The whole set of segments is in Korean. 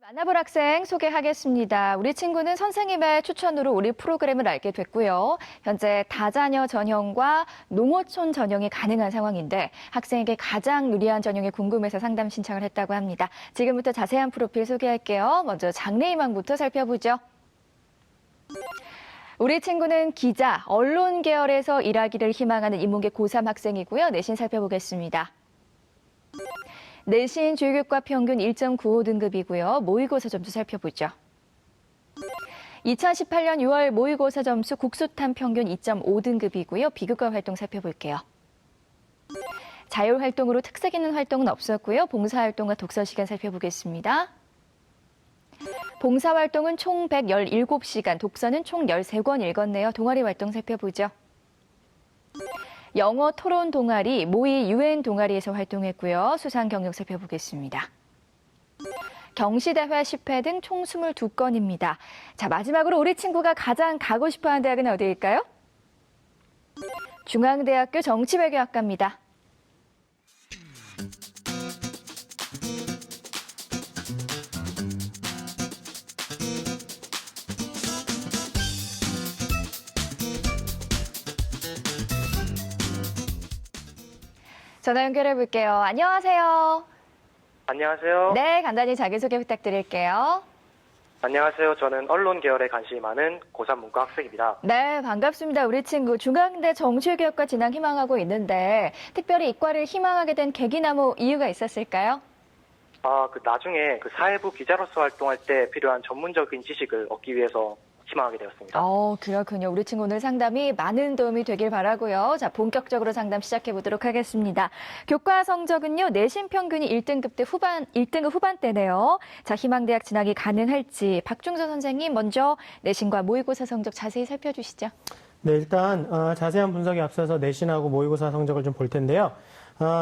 만나볼 학생 소개하겠습니다. 우리 친구는 선생님의 추천으로 우리 프로그램을 알게 됐고요. 현재 다자녀 전형과 농어촌 전형이 가능한 상황인데 학생에게 가장 유리한 전형이 궁금해서 상담 신청을 했다고 합니다. 지금부터 자세한 프로필 소개할게요. 먼저 장래희망부터 살펴보죠. 우리 친구는 기자, 언론 계열에서 일하기를 희망하는 인문계 고3 학생이고요. 내신 살펴보겠습니다. 내신 주요교과 평균 1.95등급이고요. 모의고사 점수 살펴보죠. 2018년 6월 모의고사 점수 국수탐 평균 2.5등급이고요. 비교과 활동 살펴볼게요. 자율활동으로 특색 있는 활동은 없었고요. 봉사활동과 독서시간 살펴보겠습니다. 봉사활동은 총 117시간, 독서는 총 13권 읽었네요. 동아리 활동 살펴보죠. 영어 토론 동아리, 모의 UN 동아리에서 활동했고요. 수상 경력 살펴보겠습니다. 경시대회 10회 등 총 22건입니다. 자, 마지막으로 우리 친구가 가장 가고 싶어하는 대학은 어디일까요? 중앙대학교 정치외교학과입니다. 전화 연결해 볼게요. 안녕하세요. 안녕하세요. 네, 간단히 자기소개 부탁드릴게요. 안녕하세요. 저는 언론 계열에 관심이 많은 고3 문과 학생입니다. 네, 반갑습니다. 우리 친구 중앙대 정치외교학과 진학 희망하고 있는데 특별히 이과를 희망하게 된 계기나 이유가 있었을까요? 나중에 사회부 기자로서 활동할 때 필요한 전문적인 지식을 얻기 위해서 희망하게 되었습니다. 그렇군요. 우리 친구 오늘 상담이 많은 도움이 되길 바라고요. 자, 본격적으로 상담 시작해 보도록 하겠습니다. 교과 성적은요, 내신 평균이 1등급 후반대네요. 자, 희망대학 진학이 가능할지 박중서 선생님 먼저 내신과 모의고사 성적 자세히 살펴주시죠. 네, 일단 자세한 분석에 앞서서 내신하고 모의고사 성적을 좀 볼 텐데요.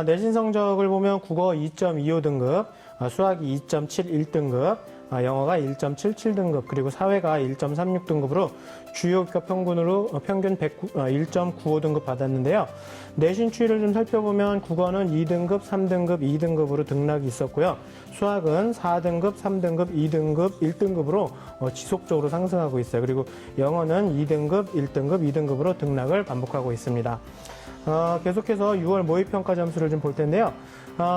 내신 성적을 보면 국어 2.25등급, 수학이 2.71등급, 영어가 1.77등급, 그리고 사회가 1.36등급으로 주요 교과 평균 1.95등급 받았는데요. 내신 추이를 좀 살펴보면 국어는 2등급, 3등급, 2등급으로 등락이 있었고요. 수학은 4등급, 3등급, 2등급, 1등급으로 지속적으로 상승하고 있어요. 그리고 영어는 2등급, 1등급, 2등급으로 등락을 반복하고 있습니다. 계속해서 6월 모의평가 점수를 좀 볼 텐데요.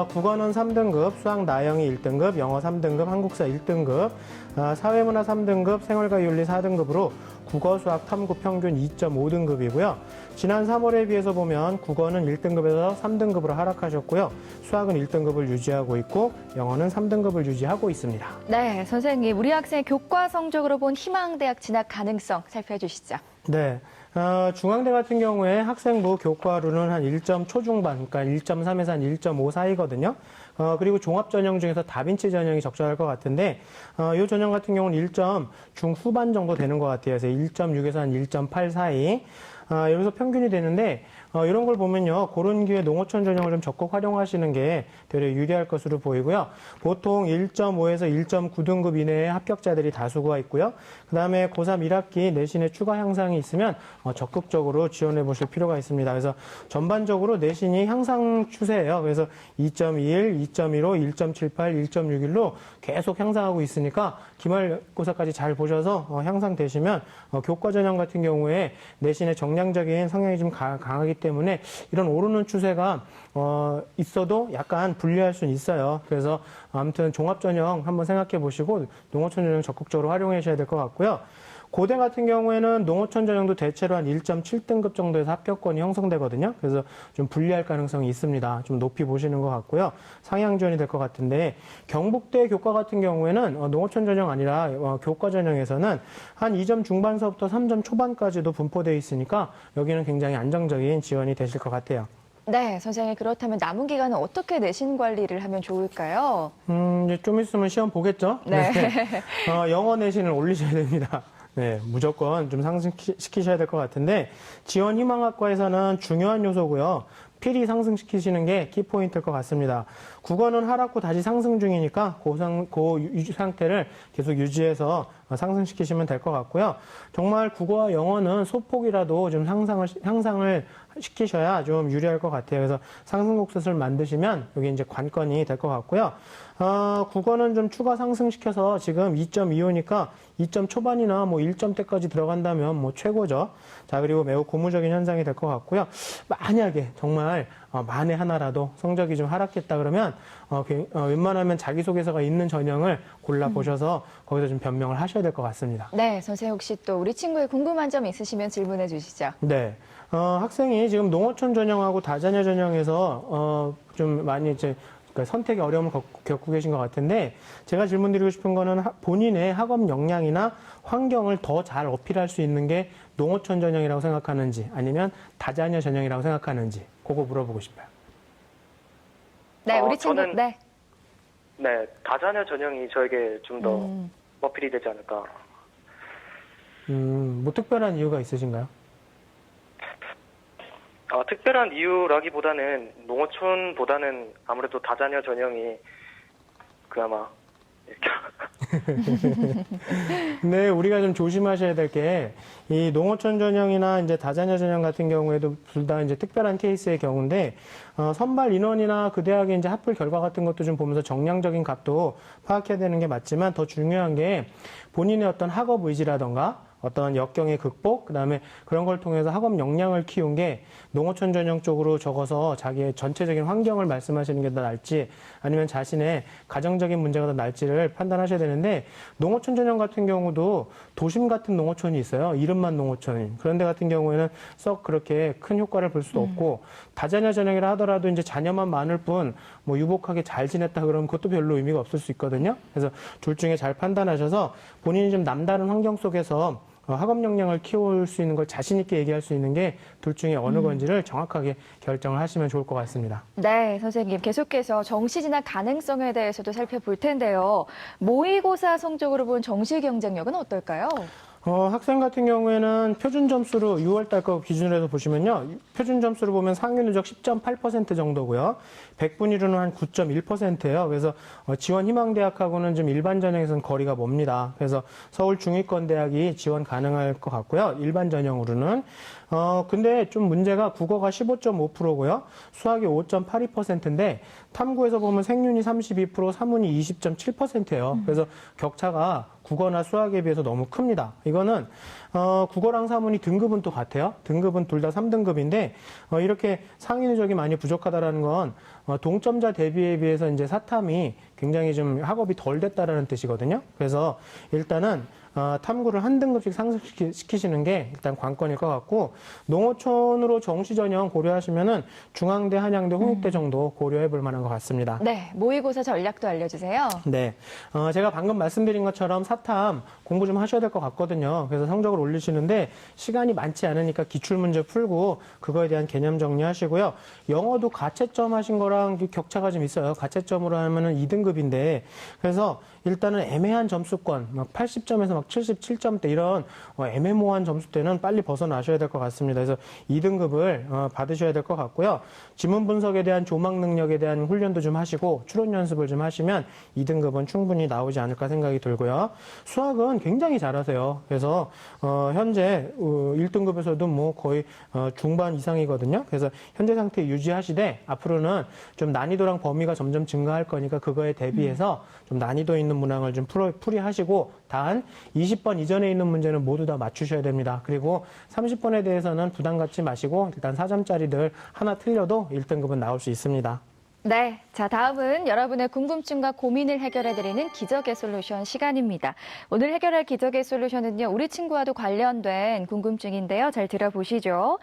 국어는 3등급, 수학 나영이 1등급, 영어 3등급, 한국사 1등급, 사회문화 3등급, 생활과윤리 4등급으로 국어, 수학, 탐구 평균 2.5등급이고요. 지난 3월에 비해서 보면 국어는 1등급에서 3등급으로 하락하셨고요. 수학은 1등급을 유지하고 있고 영어는 3등급을 유지하고 있습니다. 네, 선생님, 우리 학생의 교과 성적으로 본 희망대학 진학 가능성 살펴주시죠. 네. 중앙대 같은 경우에 학생부 교과로는 한 1점 초중반, 그러니까 1.3에서 한 1.5 사이거든요. 그리고 종합전형 중에서 다빈치 전형이 적절할 것 같은데, 이 전형 같은 경우는 1점 중후반 정도 되는 것 같아요. 그래서 1.6에서 한 1.8 사이. 여기서 평균이 되는데, 이런 걸 보면요. 그런 기회에 농어촌 전형을 좀 적극 활용하시는 게 되려 유리할 것으로 보이고요. 보통 1.5에서 1.9등급 이내의 합격자들이 다수가 있고요. 그 다음에 고3 1학기 내신에 추가 향상이 있으면 적극적으로 지원해 보실 필요가 있습니다. 그래서 전반적으로 내신이 향상 추세예요. 그래서 2.21, 2.15, 1.78, 1.61로 계속 향상하고 있으니까 기말고사까지 잘 보셔서 향상되시면 교과 전형 같은 경우에 내신의 정량적인 성향이 좀 강하기 때문에 이런 오르는 추세가 있어도 약간 불리할 수는 있어요. 그래서 아무튼 종합전형 한번 생각해 보시고 농어촌 전형 적극적으로 활용하셔야 될 것 같고요. 고대 같은 경우에는 농어촌 전형도 대체로 한 1.7등급 정도에서 합격권이 형성되거든요. 그래서 좀 불리할 가능성이 있습니다. 좀 높이 보시는 것 같고요. 상향 지원이 될 것 같은데 경북대 교과 같은 경우에는 농어촌 전형 아니라 교과 전형에서는 한 2점 중반서부터 3점 초반까지도 분포되어 있으니까 여기는 굉장히 안정적인 지원이 되실 것 같아요. 네, 선생님, 그렇다면 남은 기간은 어떻게 내신 관리를 하면 좋을까요? 이제 좀 있으면 시험 보겠죠? 네. 영어 내신을 올리셔야 됩니다. 네, 무조건 좀 상승시키셔야 될 것 같은데 지원 희망학과에서는 중요한 요소고요. 필히 상승시키시는 게 키포인트일 것 같습니다. 국어는 하락 후 다시 상승 중이니까 그 상태를 계속 유지해서 상승시키시면 될 것 같고요. 정말 국어와 영어는 소폭이라도 좀 향상을 시키셔야 좀 유리할 것 같아요. 그래서 상승곡선을 만드시면 여기 이제 관건이 될 것 같고요. 국어는 좀 추가 상승시켜서 지금 2.25니까 2점 초반이나 뭐 1점대까지 들어간다면 뭐 최고죠. 자, 그리고 매우 고무적인 현상이 될 것 같고요. 만약에 정말 만에 하나라도 성적이 좀 하락했다 그러면 웬만하면 자기소개서가 있는 전형을 골라보셔서 거기서 좀 변명을 하셔야 될 것 같습니다. 네, 선생님 혹시 또 우리 친구의 궁금한 점 있으시면 질문해 주시죠. 네. 학생이 지금 농어촌 전형하고 다자녀 전형에서 좀 많이 이제 그러니까 선택의 어려움을 겪고 계신 것 같은데 제가 질문드리고 싶은 거는 본인의 학업 역량이나 환경을 더 잘 어필할 수 있는 게 농어촌 전형이라고 생각하는지 아니면 다자녀 전형이라고 생각하는지 그거 물어보고 싶어요. 네, 우리 친구. 저는 네. 네, 다자녀 전형이 저에게 좀 더 어필이 되지 않을까. 뭐 특별한 이유가 있으신가요? 특별한 이유라기보다는 농어촌보다는 아무래도 다자녀 전형이 그나마 네, 우리가 좀 조심하셔야 될 게 이 농어촌 전형이나 이제 다자녀 전형 같은 경우에도 둘 다 이제 특별한 케이스의 경우인데 선발 인원이나 그 대학의 이제 합불 결과 같은 것도 좀 보면서 정량적인 값도 파악해야 되는 게 맞지만 더 중요한 게 본인의 어떤 학업 의지라던가 어떤 역경의 극복, 그다음에 그런 걸 통해서 학업 역량을 키운 게 농어촌 전형 쪽으로 적어서 자기의 전체적인 환경을 말씀하시는 게 더 나을지 아니면 자신의 가정적인 문제가 더 나을지를 판단하셔야 되는데 농어촌 전형 같은 경우도 도심 같은 농어촌이 있어요. 이름만 농어촌인. 그런 데 같은 경우에는 썩 그렇게 큰 효과를 볼 수도 없고 다자녀 전형이라 하더라도 이제 자녀만 많을 뿐 뭐 유복하게 잘 지냈다 그러면 그것도 별로 의미가 없을 수 있거든요. 그래서 둘 중에 잘 판단하셔서 본인이 좀 남다른 환경 속에서 학업 역량을 키울 수 있는 걸 자신 있게 얘기할 수 있는 게 둘 중에 어느 건지를 정확하게 결정을 하시면 좋을 것 같습니다. 네, 선생님 계속해서 정시 진학 가능성에 대해서도 살펴볼 텐데요. 모의고사 성적으로 본 정시 경쟁력은 어떨까요? 학생 같은 경우에는 표준 점수로 6월달 거 기준으로 해서 보시면요. 표준 점수로 보면 상위 누적 10.8% 정도고요. 100분위로는 한 9.1%예요. 그래서 지원 희망대학하고는 좀 일반 전형에서는 거리가 멉니다. 그래서 서울 중위권 대학이 지원 가능할 것 같고요. 일반 전형으로는. 근데 좀 문제가 국어가 15.5%고요. 수학이 5.82%인데 탐구에서 보면 생윤이 32%, 사문이 20.7%예요. 그래서 격차가 국어나 수학에 비해서 너무 큽니다. 이거는 국어랑 사문이 등급은 또 같아요. 등급은 둘 다 3등급인데 이렇게 상위 누적이 많이 부족하다라는 건 동점자 대비에 비해서 이제 사탐이 굉장히 좀 학업이 덜 됐다라는 뜻이거든요. 그래서 일단은 탐구를 한 등급씩 상승시키시는 게 일단 관건일 것 같고 농어촌으로 정시 전형 고려하시면은 중앙대, 한양대, 홍익대 정도 고려해 볼 만한 것 같습니다. 네, 모의고사 전략도 알려주세요. 네. 제가 방금 말씀드린 것처럼 사탐 공부 좀 하셔야 될 것 같거든요. 그래서 성적을 올리시는데 시간이 많지 않으니까 기출문제 풀고 그거에 대한 개념 정리하시고요. 영어도 가채점 하신 거랑 격차가 좀 있어요. 가채점으로 하면은 2등급인데 그래서 일단은 애매한 점수권, 막 80점에서 막 77점대 이런 애매모호한 점수대는 빨리 벗어나셔야 될 것 같습니다. 그래서 2등급을 받으셔야 될 것 같고요. 지문 분석에 대한 조망 능력에 대한 훈련도 좀 하시고 추론 연습을 좀 하시면 2등급은 충분히 나오지 않을까 생각이 들고요. 수학은 굉장히 잘하세요. 그래서 현재 1등급에서도 뭐 거의 중반 이상이거든요. 그래서 현재 상태 유지하시되 앞으로는 좀 난이도랑 범위가 점점 증가할 거니까 그거에 대비해서 좀 난이도 있는 문항을 좀 풀이하시고 단 20번 이전에 있는 문제는 모두 다 맞추셔야 됩니다. 그리고 30번에 대해서는 부담 갖지 마시고 일단 4점짜리들 하나 틀려도 1등급은 나올 수 있습니다. 네, 자 다음은 여러분의 궁금증과 고민을 해결해드리는 기적의 솔루션 시간입니다. 오늘 해결할 기적의 솔루션은요. 우리 친구와도 관련된 궁금증인데요. 잘 들어보시죠.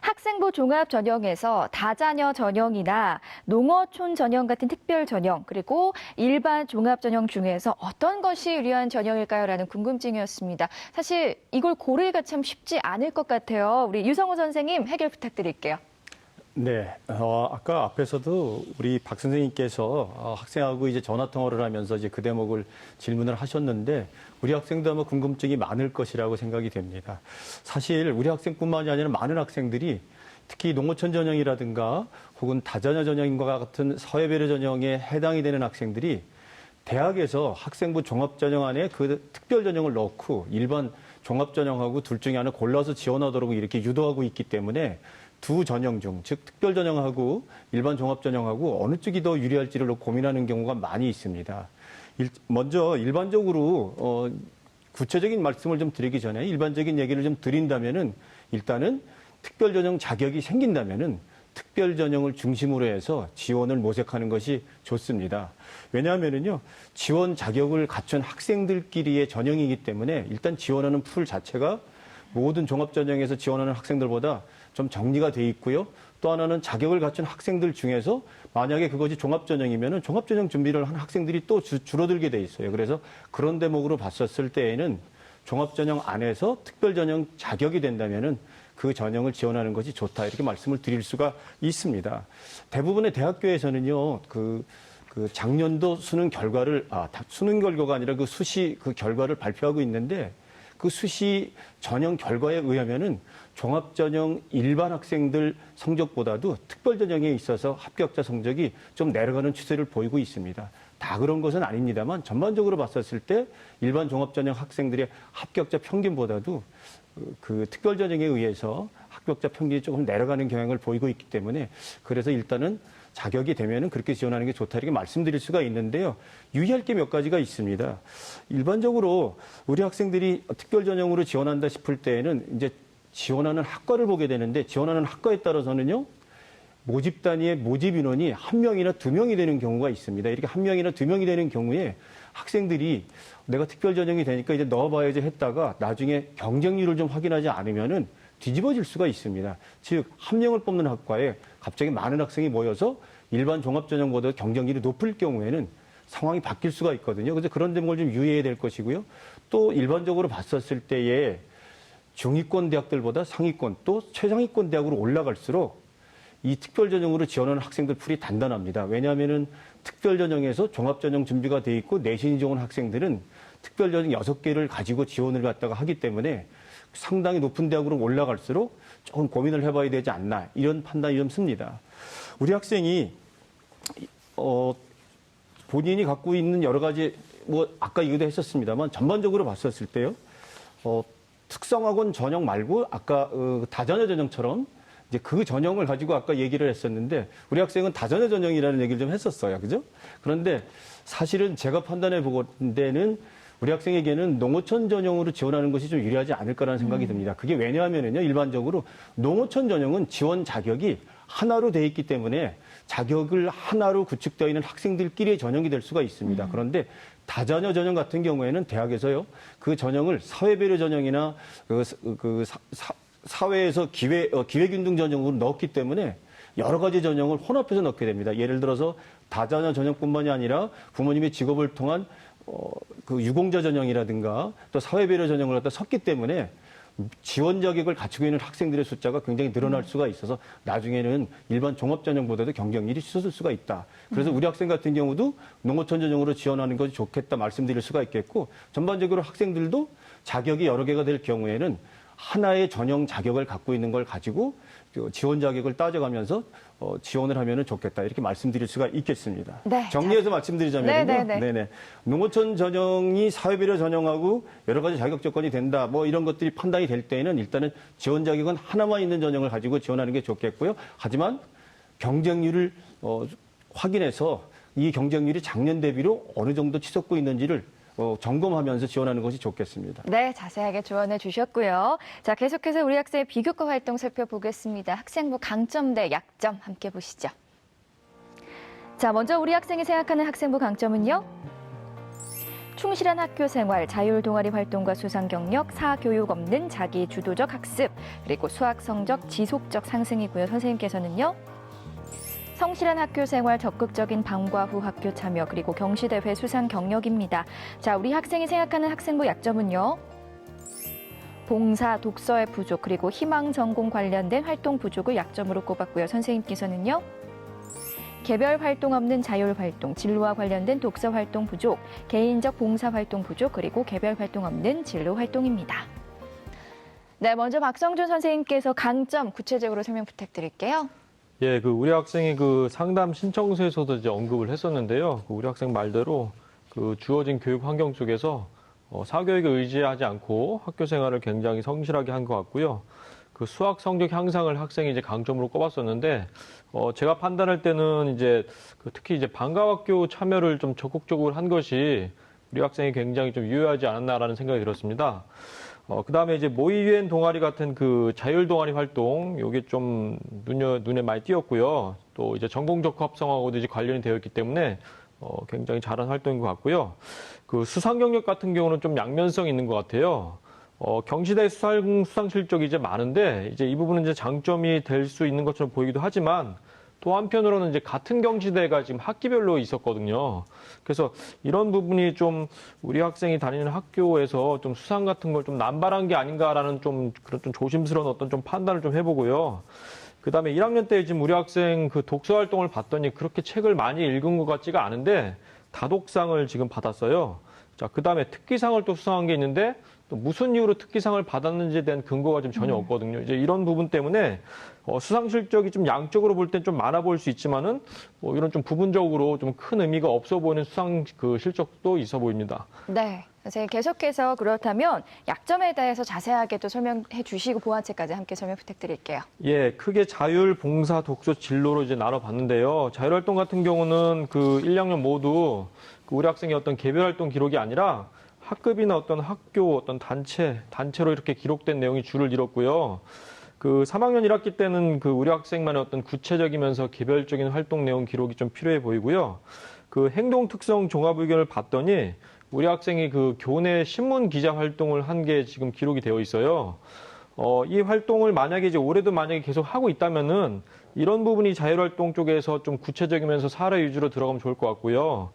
학생부 종합 전형에서 다자녀 전형이나 농어촌 전형 같은 특별 전형 그리고 일반 종합 전형 중에서 어떤 것이 유리한 전형일까요? 라는 궁금증이었습니다. 사실 이걸 고르기가 참 쉽지 않을 것 같아요. 우리 유성호 선생님 해결 부탁드릴게요. 네, 아까 앞에서도 우리 박 선생님께서 학생하고 이제 전화 통화를 하면서 이제 그 대목을 질문을 하셨는데 우리 학생도 아마 궁금증이 많을 것이라고 생각이 됩니다. 사실 우리 학생뿐만이 아니라 많은 학생들이 특히 농어촌 전형이라든가 혹은 다자녀 전형과 같은 사회배려 전형에 해당이 되는 학생들이 대학에서 학생부 종합전형 안에 그 특별 전형을 넣고 일반 종합전형하고 둘 중에 하나 골라서 지원하도록 이렇게 유도하고 있기 때문에 두 전형 중, 즉 특별 전형하고 일반 종합 전형하고 어느 쪽이 더 유리할지를 고민하는 경우가 많이 있습니다. 먼저 일반적으로 구체적인 말씀을 좀 드리기 전에 일반적인 얘기를 좀 드린다면은 일단은 특별 전형 자격이 생긴다면은 특별 전형을 중심으로 해서 지원을 모색하는 것이 좋습니다. 왜냐하면은요, 지원 자격을 갖춘 학생들끼리의 전형이기 때문에 일단 지원하는 풀 자체가 모든 종합 전형에서 지원하는 학생들보다 좀 정리가 돼 있고요. 또 하나는 자격을 갖춘 학생들 중에서 만약에 그것이 종합 전형이면은 종합 전형 준비를 한 학생들이 또 줄어들게 돼 있어요. 그래서 그런 대목으로 봤었을 때에는 종합 전형 안에서 특별 전형 자격이 된다면은 그 전형을 지원하는 것이 좋다, 이렇게 말씀을 드릴 수가 있습니다. 대부분의 대학교에서는요, 그 작년도 수능 결과를, 수능 결과가 아니라 그 수시 그 결과를 발표하고 있는데 그 수시 전형 결과에 의하면은 종합 전형 일반 학생들 성적보다도 특별 전형에 있어서 합격자 성적이 좀 내려가는 추세를 보이고 있습니다. 다 그런 것은 아닙니다만 전반적으로 봤었을 때 일반 종합 전형 학생들의 합격자 평균보다도 그 특별 전형에 의해서 합격자 평균이 조금 내려가는 경향을 보이고 있기 때문에 그래서 일단은 자격이 되면은 그렇게 지원하는 게 좋다, 이렇게 말씀드릴 수가 있는데요. 유의할 게 몇 가지가 있습니다. 일반적으로 우리 학생들이 특별 전형으로 지원한다 싶을 때에는 이제 지원하는 학과를 보게 되는데 지원하는 학과에 따라서는요, 모집 단위의 모집 인원이 한 명이나 두 명이 되는 경우가 있습니다. 이렇게 한 명이나 두 명이 되는 경우에 학생들이 내가 특별 전형이 되니까 이제 넣어봐야지 했다가 나중에 경쟁률을 좀 확인하지 않으면은 뒤집어질 수가 있습니다. 즉, 한 명을 뽑는 학과에 갑자기 많은 학생이 모여서 일반 종합 전형보다 경쟁률이 높을 경우에는 상황이 바뀔 수가 있거든요. 그래서 그런 대목을 좀 유의해야 될 것이고요. 또 일반적으로 봤었을 때에 중위권 대학들보다 상위권 또 최상위권 대학으로 올라갈수록 이 특별 전형으로 지원하는 학생들 풀이 단단합니다. 왜냐하면은 특별 전형에서 종합 전형 준비가 돼 있고 내신이 좋은 학생들은 특별 전형 6개를 가지고 지원을 갖다가 하기 때문에 상당히 높은 대학으로 올라갈수록 조금 고민을 해봐야 되지 않나, 이런 판단이 좀 씁니다. 우리 학생이 본인이 갖고 있는 여러 가지 아까 얘기도 했었습니다만 전반적으로 봤었을 때요, 특성학원 전형 말고 아까 다자녀 전형처럼 이제 그 전형을 가지고 아까 얘기를 했었는데 우리 학생은 다자녀 전형이라는 얘기를 좀 했었어요, 그죠? 그런데 사실은 제가 판단해 보건대는 우리 학생에게는 농어촌 전형으로 지원하는 것이 좀 유리하지 않을까라는 생각이 듭니다. 그게 왜냐하면은요, 일반적으로 농어촌 전형은 지원 자격이 하나로 돼 있기 때문에 자격을 하나로 구축되어 있는 학생들끼리의 전형이 될 수가 있습니다. 그런데 다자녀 전형 같은 경우에는 대학에서요, 그 전형을 사회배려 전형이나 사회에서 기회균등 전형으로 넣었기 때문에 여러 가지 전형을 혼합해서 넣게 됩니다. 예를 들어서 다자녀 전형뿐만이 아니라 부모님의 직업을 통한 그 유공자 전형이라든가 또 사회배려 전형을 갖다 섞기 때문에 지원 자격을 갖추고 있는 학생들의 숫자가 굉장히 늘어날 수가 있어서 나중에는 일반 종합 전형보다도 경쟁률이 치솟을 수가 있다. 그래서 우리 학생 같은 경우도 농어촌 전형으로 지원하는 것이 좋겠다 말씀드릴 수가 있겠고, 전반적으로 학생들도 자격이 여러 개가 될 경우에는 하나의 전형 자격을 갖고 있는 걸 가지고 지원 자격을 따져가면서 지원을 하면 좋겠다, 이렇게 말씀드릴 수가 있겠습니다. 네, 정리해서 말씀드리자면요. 네네. 농어촌 전형이 사회배려 전형하고 여러 가지 자격 조건이 된다, 이런 것들이 판단이 될 때에는 일단은 지원 자격은 하나만 있는 전형을 가지고 지원하는 게 좋겠고요. 하지만 경쟁률을 확인해서 이 경쟁률이 작년 대비로 어느 정도 치솟고 있는지를 점검하면서 지원하는 것이 좋겠습니다. 네, 자세하게 조언해 주셨고요. 자, 계속해서 우리 학생의 비교과 활동 살펴보겠습니다. 학생부 강점 대 약점 함께 보시죠. 자, 먼저 우리 학생이 생각하는 학생부 강점은요. 충실한 학교 생활, 자율 동아리 활동과 수상 경력, 사교육 없는 자기 주도적 학습, 그리고 수학 성적 지속적 상승이고요. 선생님께서는요. 성실한 학교 생활, 적극적인 방과 후 학교 참여, 그리고 경시대회 수상 경력입니다. 자, 우리 학생이 생각하는 학생부 약점은요. 봉사, 독서의 부족, 그리고 희망 전공 관련된 활동 부족을 약점으로 꼽았고요. 선생님께서는요. 개별 활동 없는 자율 활동, 진로와 관련된 독서 활동 부족, 개인적 봉사 활동 부족, 그리고 개별 활동 없는 진로 활동입니다. 네, 먼저 박성준 선생님께서 강점 구체적으로 설명 부탁드릴게요. 예, 우리 학생이 상담 신청서에서도 이제 언급을 했었는데요. 우리 학생 말대로 주어진 교육 환경 속에서 사교육에 의지하지 않고 학교 생활을 굉장히 성실하게 한 것 같고요. 그 수학 성적 향상을 학생이 이제 강점으로 꼽았었는데, 제가 판단할 때는 이제 특히 이제 방과학교 참여를 좀 적극적으로 한 것이 우리 학생이 굉장히 좀 유효하지 않았나라는 생각이 들었습니다. 그다음에 이제 모의유엔 동아리 같은 그 자율 동아리 활동, 요게 좀 눈에 많이 띄었고요. 또 이제 전공적 합성하고도 이제 관련이 되어 있기 때문에 굉장히 잘한 활동인 것 같고요. 그 수상 경력 같은 경우는 좀 양면성이 있는 것 같아요. 경시대 수상 실적이 이제 많은데 이제 이 부분은 이제 장점이 될 수 있는 것처럼 보이기도 하지만 또 한편으로는 이제 같은 경시대가 지금 학기별로 있었거든요. 그래서 이런 부분이 좀 우리 학생이 다니는 학교에서 좀 수상 같은 걸 좀 남발한 게 아닌가라는 좀 그런 좀 조심스러운 어떤 좀 판단을 좀 해보고요. 그다음에 1학년 때 지금 우리 학생 그 독서 활동을 봤더니 그렇게 책을 많이 읽은 것 같지가 않은데 다독상을 지금 받았어요. 자, 그다음에 특기상을 또 수상한 게 있는데 또 무슨 이유로 특기상을 받았는지에 대한 근거가 좀 전혀 없거든요. 이제 이런 부분 때문에 수상 실적이 좀 양적으로 볼 땐 좀 많아 보일 수 있지만은 뭐 이런 좀 부분적으로 좀 큰 의미가 없어 보이는 수상 그 실적도 있어 보입니다. 네. 선생님 계속해서 그렇다면 약점에 대해서 자세하게 또 설명해 주시고 보완책까지 함께 설명 부탁드릴게요. 예, 크게 자율, 봉사, 독서 진로로 이제 나눠봤는데요. 자율활동 같은 경우는 그 1, 2학년 모두 그 우리 학생의 어떤 개별활동 기록이 아니라 학급이나 어떤 학교, 어떤 단체로 이렇게 기록된 내용이 주를 이뤘고요. 그 3학년 1학기 때는 그 우리 학생만의 어떤 구체적이면서 개별적인 활동 내용 기록이 좀 필요해 보이고요. 그 행동 특성 종합 의견을 봤더니 우리 학생이 그 교내 신문 기자 활동을 한 게 지금 기록이 되어 있어요. 이 활동을 만약에 이제 올해도 만약에 계속 하고 있다면은 이런 부분이 자율활동 쪽에서 좀 구체적이면서 사례 위주로 들어가면 좋을 것 같고요.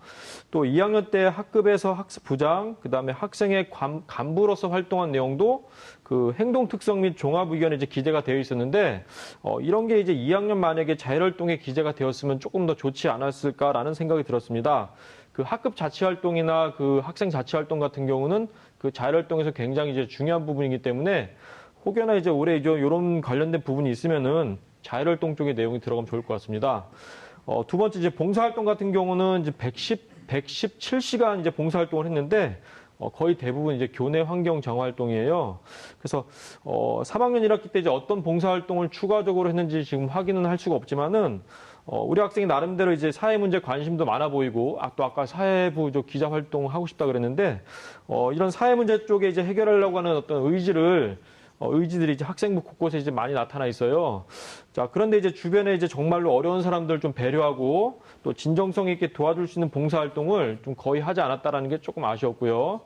또 2학년 때 학급에서 학습부장, 그다음에 학생의 간부로서 활동한 내용도 그 행동 특성 및 종합 의견에 이제 기재가 되어 있었는데 이런 게 이제 2학년 만약에 자율활동에 기재가 되었으면 조금 더 좋지 않았을까라는 생각이 들었습니다. 그 학급 자치활동이나 그 학생 자치활동 같은 경우는 그 자율활동에서 굉장히 이제 중요한 부분이기 때문에 혹여나 이제 올해 이런 관련된 부분이 있으면은 자율활동 쪽의 내용이 들어가면 좋을 것 같습니다. 두 번째 이제 봉사활동 같은 경우는 이제 117시간 이제 봉사활동을 했는데 거의 대부분 이제 교내 환경 정화 활동이에요. 그래서 3학년 1학기 때 이제 어떤 봉사활동을 추가적으로 했는지 지금 확인은 할 수가 없지만은 우리 학생이 나름대로 이제 사회 문제 관심도 많아 보이고 또 아까 사회부 기자 활동 하고 싶다 그랬는데 이런 사회 문제 쪽에 이제 해결하려고 하는 어떤 의지들이 이제 학생부 곳곳에 이제 많이 나타나 있어요. 자, 그런데 이제 주변에 이제 정말로 어려운 사람들 좀 배려하고 또 진정성 있게 도와줄 수 있는 봉사활동을 좀 거의 하지 않았다라는 게 조금 아쉬웠고요.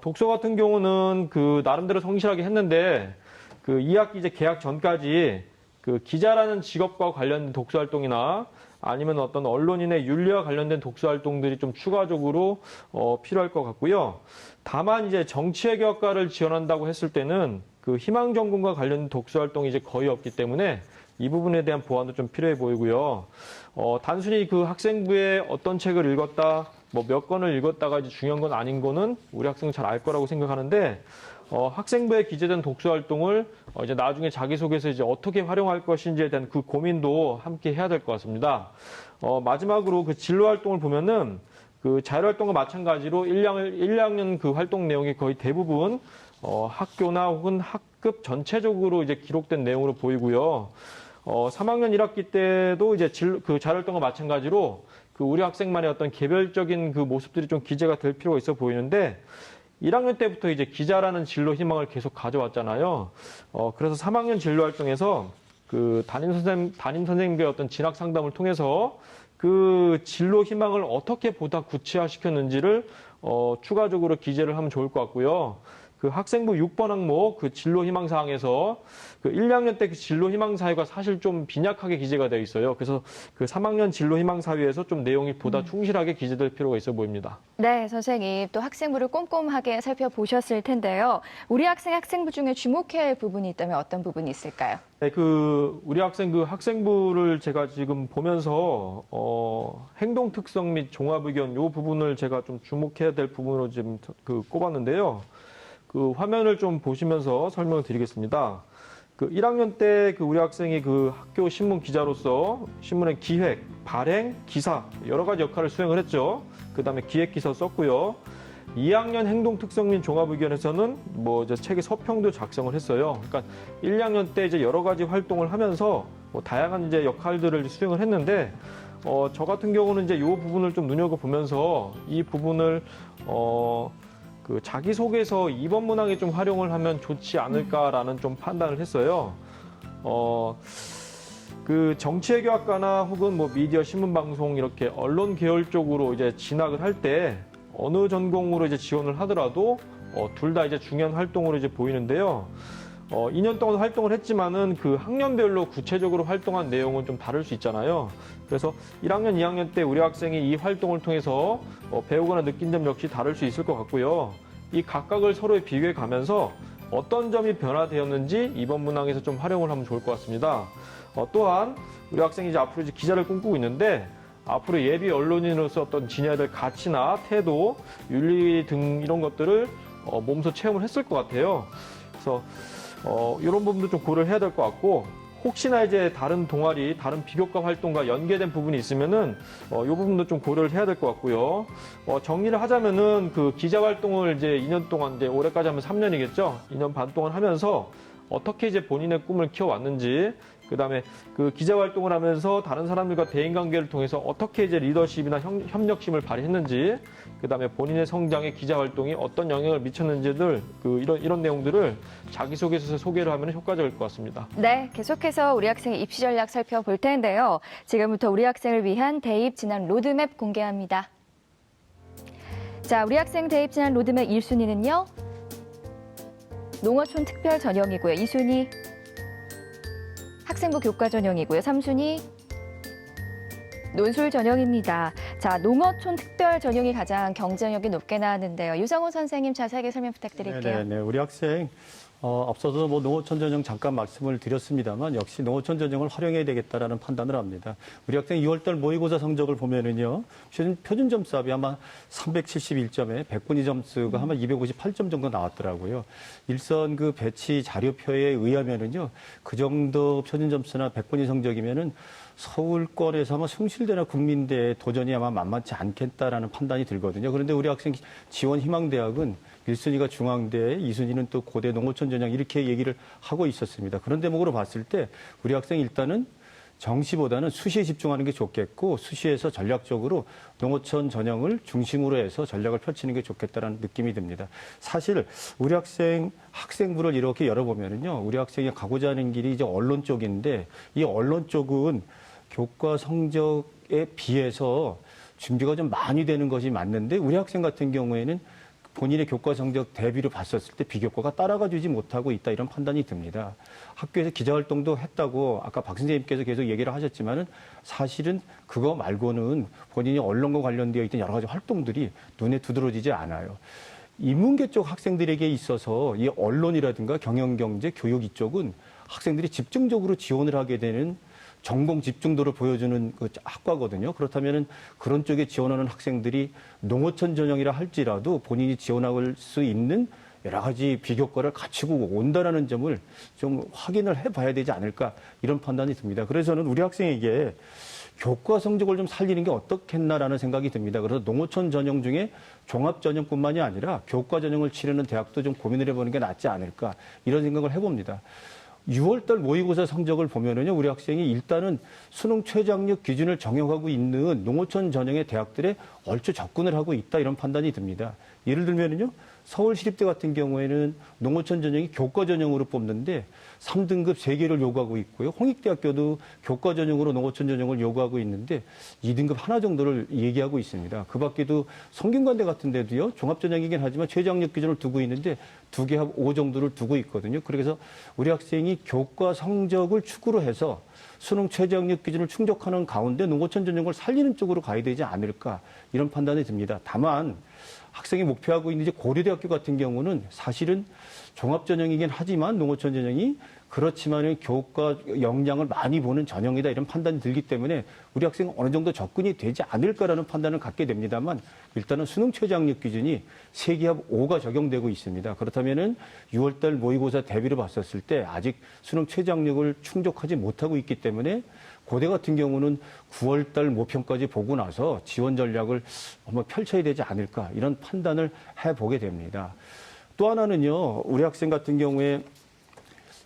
독서 같은 경우는 그 나름대로 성실하게 했는데 그 2학기 이제 개학 전까지 그 기자라는 직업과 관련된 독서활동이나 아니면 어떤 언론인의 윤리와 관련된 독서활동들이 좀 추가적으로 필요할 것 같고요. 다만 이제 정치외교학과를 지원한다고 했을 때는 그 희망전공과 관련된 독서활동이 이제 거의 없기 때문에 이 부분에 대한 보완도 좀 필요해 보이고요. 단순히 그 학생부에 어떤 책을 읽었다, 뭐 몇 권을 읽었다가 이제 중요한 건 아닌 거는 우리 학생은 잘 알 거라고 생각하는데 학생부에 기재된 독서활동을 이제 나중에 자기소개서 이제 어떻게 활용할 것인지에 대한 그 고민도 함께 해야 될 것 같습니다. 마지막으로 그 진로활동을 보면은 그 자율활동과 마찬가지로 1, 2학년 그 활동 내용이 거의 대부분 학교나 혹은 학급 전체적으로 이제 기록된 내용으로 보이고요. 3학년 1학기 때도 이제 그 자율활동과 마찬가지로 그 우리 학생만의 어떤 개별적인 그 모습들이 좀 기재가 될 필요가 있어 보이는데 1학년 때부터 이제 기자라는 진로 희망을 계속 가져왔잖아요. 그래서 3학년 진로 활동에서 그 담임 선생님과의 어떤 진학 상담을 통해서 그 진로 희망을 어떻게 보다 구체화시켰는지를 추가적으로 기재를 하면 좋을 것 같고요. 그 학생부 6번 항목 그 진로 희망 사항에서 그 1, 2학년 때 그 진로 희망 사유가 사실 좀 빈약하게 기재가 되어 있어요. 그래서 그 3학년 진로 희망 사유에서 좀 내용이 보다 충실하게 기재될 필요가 있어 보입니다. 네, 선생님 또 학생부를 꼼꼼하게 살펴보셨을 텐데요. 우리 학생부 중에 주목해야 할 부분이 있다면 어떤 부분이 있을까요? 네, 그 우리 학생부를 제가 지금 보면서 행동 특성 및 종합 의견 요 부분을 제가 좀 주목해야 될 부분으로 지금 그 꼽았는데요. 그 화면을 좀 보시면서 설명을 드리겠습니다. 그 1학년 때 그 우리 학생이 그 학교 신문 기자로서 신문의 기획, 발행, 기사 여러 가지 역할을 수행을 했죠. 그다음에 기획 기사 썼고요. 2학년 행동특성 및 종합의견에서는 뭐 이제 책의 서평도 작성을 했어요. 그러니까 1, 2학년 때 이제 여러 가지 활동을 하면서 뭐 다양한 이제 역할들을 수행을 했는데 저 같은 경우는 이제 이 부분을 좀 눈여겨보면서 이 부분을 그 자기소개서 2번 문항에 좀 활용을 하면 좋지 않을까라는 좀 판단을 했어요. 그 정치외교학과나 혹은 뭐 미디어, 신문방송 이렇게 언론 계열 쪽으로 이제 진학을 할 때 어느 전공으로 이제 지원을 하더라도 둘 다 이제 중요한 활동으로 이제 보이는데요. 2년 동안 활동을 했지만은 그 학년별로 구체적으로 활동한 내용은 좀 다를 수 있잖아요. 그래서 1학년, 2학년 때 우리 학생이 이 활동을 통해서 배우거나 느낀 점 역시 다를 수 있을 것 같고요. 이 각각을 서로에 비교해 가면서 어떤 점이 변화되었는지 이번 문항에서 좀 활용을 하면 좋을 것 같습니다. 또한 우리 학생이 이제 앞으로 이제 기자를 꿈꾸고 있는데 앞으로 예비 언론인으로서 어떤 지녀야 될 가치나 태도, 윤리 등 이런 것들을 몸소 체험을 했을 것 같아요. 그래서 이런 부분도 좀 고려를 해야 될 것 같고 혹시나 이제 다른 동아리, 다른 비교과 활동과 연계된 부분이 있으면은 이 부분도 좀 고려를 해야 될 것 같고요. 정리를 하자면은 그 기자 활동을 이제 2년 동안 이제 올해까지 하면 3년이겠죠. 2년 반 동안 하면서 어떻게 이제 본인의 꿈을 키워왔는지, 그다음에 그 기자 활동을 하면서 다른 사람들과 대인 관계를 통해서 어떻게 이제 리더십이나 협력심을 발휘했는지, 그다음에 본인의 성장에 기자 활동이 어떤 영향을 미쳤는지들 이런 내용들을 자기소개서에서 소개를 하면 효과적일 것 같습니다. 네, 계속해서 우리 학생의 입시 전략 살펴볼 텐데요. 지금부터 우리 학생을 위한 대입 진학 로드맵 공개합니다. 자, 우리 학생 대입 진학 로드맵 1순위는요. 농어촌 특별 전형이고요. 2순위 학생부 교과 전형이고요. 3순위 논술 전형입니다. 자, 농어촌 특별 전형이 가장 경쟁력이 높게 나왔는데요. 유성호 선생님 자세하게 설명 부탁드릴게요. 네, 우리 학생 앞서서 뭐 농어촌 전형 잠깐 말씀을 드렸습니다만 역시 농어촌 전형을 활용해야 되겠다라는 판단을 합니다. 우리 학생 2월달 모의고사 성적을 보면은요, 표준 점수합이 아마 371점에 백분위 점수가 아마 258점 정도 나왔더라고요. 일선 그 배치 자료표에 의하면은요, 그 정도 표준 점수나 백분위 성적이면은 서울권에서 아마 숭실대나 국민대에 도전이 아마 만만치 않겠다라는 판단이 들거든요. 그런데 우리 학생 지원 희망대학은 1순위가 중앙대, 2순위는 또 고대 농어촌 전형 이렇게 얘기를 하고 있었습니다. 그런 대목으로 봤을 때 우리 학생이 일단은 정시보다는 수시에 집중하는 게 좋겠고 수시에서 전략적으로 농어촌 전형을 중심으로 해서 전략을 펼치는 게 좋겠다라는 느낌이 듭니다. 사실 우리 학생부를 이렇게 열어보면은요, 우리 학생이 가고자 하는 길이 이제 언론 쪽인데 이 언론 쪽은 교과 성적에 비해서 준비가 좀 많이 되는 것이 맞는데 우리 학생 같은 경우에는 본인의 교과 성적 대비로 봤었을 때 비교과가 따라가 주지 못하고 있다 이런 판단이 듭니다. 학교에서 기자활동도 했다고 아까 박 선생님께서 계속 얘기를 하셨지만은 사실은 그거 말고는 본인이 언론과 관련되어 있던 여러 가지 활동들이 눈에 두드러지지 않아요. 인문계 쪽 학생들에게 있어서 이 언론이라든가 경영경제, 교육 이쪽은 학생들이 집중적으로 지원을 하게 되는 전공 집중도를 보여주는 그 학과거든요. 그렇다면은 그런 쪽에 지원하는 학생들이 농어촌 전형이라 할지라도 본인이 지원할 수 있는 여러 가지 비교과를 갖추고 온다라는 점을 좀 확인을 해봐야 되지 않을까 이런 판단이 듭니다. 그래서 저는 우리 학생에게 교과 성적을 좀 살리는 게 어떻겠나라는 생각이 듭니다. 그래서 농어촌 전형 중에 종합 전형뿐만이 아니라 교과 전형을 치르는 대학도 좀 고민을 해보는 게 낫지 않을까 이런 생각을 해봅니다. 6월달 모의고사 성적을 보면은요, 우리 학생이 일단은 수능 최저학력 기준을 정형하고 있는 농어촌 전형의 대학들에 얼추 접근을 하고 있다 이런 판단이 듭니다. 예를 들면은요, 서울시립대 같은 경우에는 농어촌 전형이 교과 전형으로 뽑는데 3등급 3개를 요구하고 있고요. 홍익대학교도 교과 전형으로 농어촌 전형을 요구하고 있는데 2등급 하나 정도를 얘기하고 있습니다. 그 밖에도 성균관대 같은 데도요, 종합전형이긴 하지만 최저학력 기준을 두고 있는데 2개 합 5 정도를 두고 있거든요. 그래서 우리 학생이 교과 성적을 축으로 해서 수능 최저학력 기준을 충족하는 가운데 농어촌 전형을 살리는 쪽으로 가야 되지 않을까 이런 판단이 듭니다. 다만 학생이 목표하고 있는 이제 고려대학교 같은 경우는 사실은 종합전형이긴 하지만 농어촌 전형이 그렇지만 교과 역량을 많이 보는 전형이다 이런 판단이 들기 때문에 우리 학생은 어느 정도 접근이 되지 않을까라는 판단을 갖게 됩니다만 일단은 수능 최저학력 기준이 3개 합 5가 적용되고 있습니다. 그렇다면은 6월달 모의고사 대비로 봤었을 때 아직 수능 최저학력을 충족하지 못하고 있기 때문에 고대 같은 경우는 9월 달 모평까지 보고 나서 지원 전략을 한번 펼쳐야 되지 않을까 이런 판단을 해보게 됩니다. 또 하나는요, 우리 학생 같은 경우에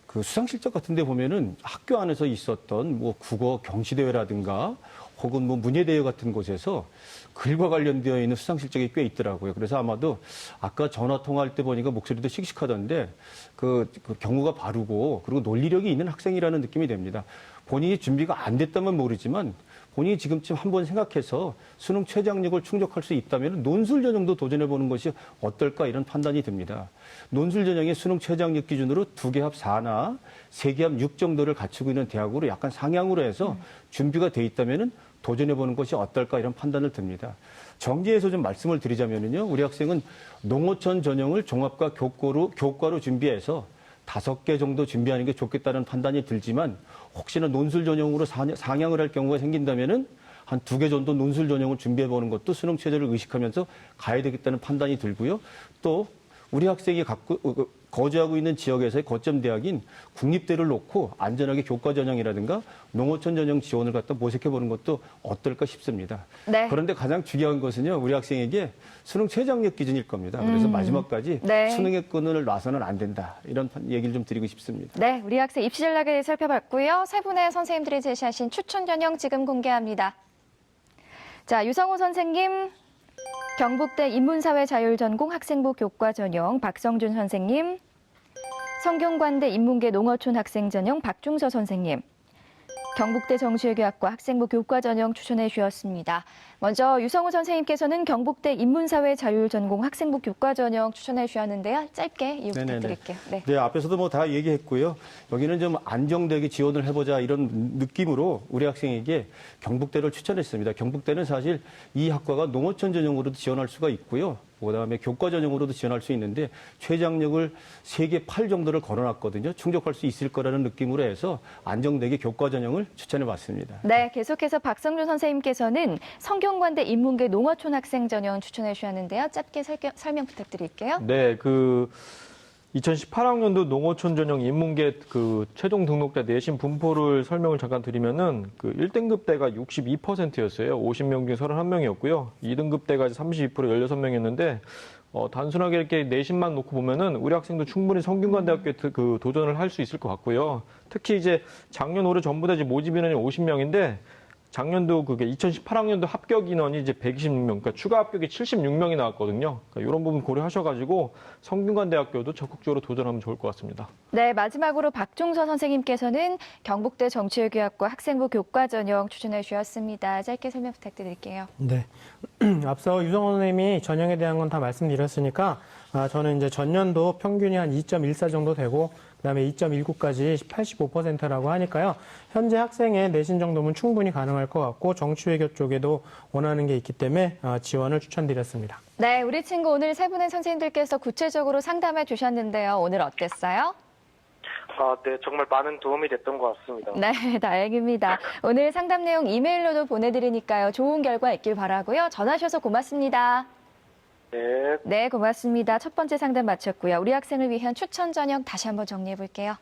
그 수상 실적 같은 데 보면은 학교 안에서 있었던 뭐 국어 경시대회라든가 혹은 뭐 문예대회 같은 곳에서 글과 관련되어 있는 수상 실적이 꽤 있더라고요. 그래서 아마도 아까 전화 통화할 때 보니까 목소리도 씩씩하던데 그 경우가 바르고 그리고 논리력이 있는 학생이라는 느낌이 됩니다. 본인이 준비가 안 됐다면 모르지만 본인이 지금쯤 한번 생각해서 수능 최저학력을 충족할 수 있다면 논술 전형도 도전해보는 것이 어떨까 이런 판단이 듭니다. 논술 전형의 수능 최저학력 기준으로 2개 합 4나 3개 합 6 정도를 갖추고 있는 대학으로 약간 상향으로 해서 준비가 돼 있다면 도전해보는 것이 어떨까 이런 판단을 듭니다. 정리해서 좀 말씀을 드리자면요. 우리 학생은 농어촌 전형을 종합과 교과로 준비해서 5개 정도 준비하는 게 좋겠다는 판단이 들지만 혹시나 논술 전형으로 상향을 할 경우가 생긴다면은 한 2개 정도 논술 전형을 준비해 보는 것도 수능 최저를 의식하면서 가야 되겠다는 판단이 들고요. 또 우리 학생이 거주하고 있는 지역에서의 거점 대학인 국립대를 놓고 안전하게 교과 전형이라든가 농어촌 전형 지원을 갖다 모색해 보는 것도 어떨까 싶습니다. 네. 그런데 가장 중요한 것은요, 우리 학생에게 수능 최저학력 기준일 겁니다. 그래서 마지막까지 네. 수능의 끈을 놔서는 안 된다. 이런 얘기를 좀 드리고 싶습니다. 네, 우리 학생 입시 전략에 대해 살펴봤고요. 세 분의 선생님들이 제시하신 추천 전형 지금 공개합니다. 자, 유성호 선생님, 경북대 인문사회자율전공 학생부 교과 전형 박성준 선생님, 성균관대 인문계 농어촌 학생 전형 박중서 선생님, 경북대 정치외교학과 학생부 교과 전형 추천해 주셨습니다. 먼저 유성호 선생님께서는 경북대 인문사회자율전공 학생부 교과 전형 추천해 주셨는데요. 짧게 이유 부탁드릴게요. 네. 네, 앞에서도 뭐 다 얘기했고요. 여기는 좀 안정되게 지원을 해보자 이런 느낌으로 우리 학생에게 경북대를 추천했습니다. 경북대는 사실 이 학과가 농어촌 전형으로도 지원할 수가 있고요. 그다음에 교과 전형으로도 지원할 수 있는데 최저학력을 3개 8 정도를 걸어놨거든요. 충족할 수 있을 거라는 느낌으로 해서 안정되게 교과 전형을 추천해봤습니다. 네, 계속해서 박성준 선생님께서는 성균관대 인문계 농어촌 학생 전형 추천해 주셨는데요. 짧게 설명 부탁드릴게요. 네, 2018학년도 농어촌 전형 인문계 최종 등록대 내신 분포를 설명을 잠깐 드리면은 1등급 대가 62%였어요. 50명 중 31명이었고요. 2등급 대가 32% 16명이었는데 단순하게 이렇게 내신만 놓고 보면은 우리 학생도 충분히 성균관대학교에 도전을 할 수 있을 것 같고요. 특히 이제 작년 올해 전부 다 이제 모집 인원이 50명인데 작년도 그게 2018학년도 합격 인원이 이제 126명, 그러니까 추가 합격이 76명이 나왔거든요. 그러니까 이런 부분 고려하셔가지고 성균관대학교도 적극적으로 도전하면 좋을 것 같습니다. 네, 마지막으로 박중서 선생님께서는 경북대 정치외교학과 학생부 교과 전형 추천해 주셨습니다. 짧게 설명 부탁드릴게요. 네. 앞서 유성호 선생님이 전형에 대한 건 다 말씀드렸으니까 저는 이제 전년도 평균이 한 2.14 정도 되고 그다음에 2.19까지 85%라고 하니까요. 현재 학생의 내신 정도면 충분히 가능할 것 같고 정치외교 쪽에도 원하는 게 있기 때문에 지원을 추천드렸습니다. 네, 우리 친구 오늘 세 분의 선생님들께서 구체적으로 상담해 주셨는데요. 오늘 어땠어요? 네, 정말 많은 도움이 됐던 것 같습니다. 네, 다행입니다. 오늘 상담 내용 이메일로도 보내드리니까요. 좋은 결과 있길 바라고요. 전화 주셔서 고맙습니다. 네. 네, 고맙습니다. 첫 번째 상담 마쳤고요. 우리 학생을 위한 추천 전형 다시 한번 정리해 볼게요.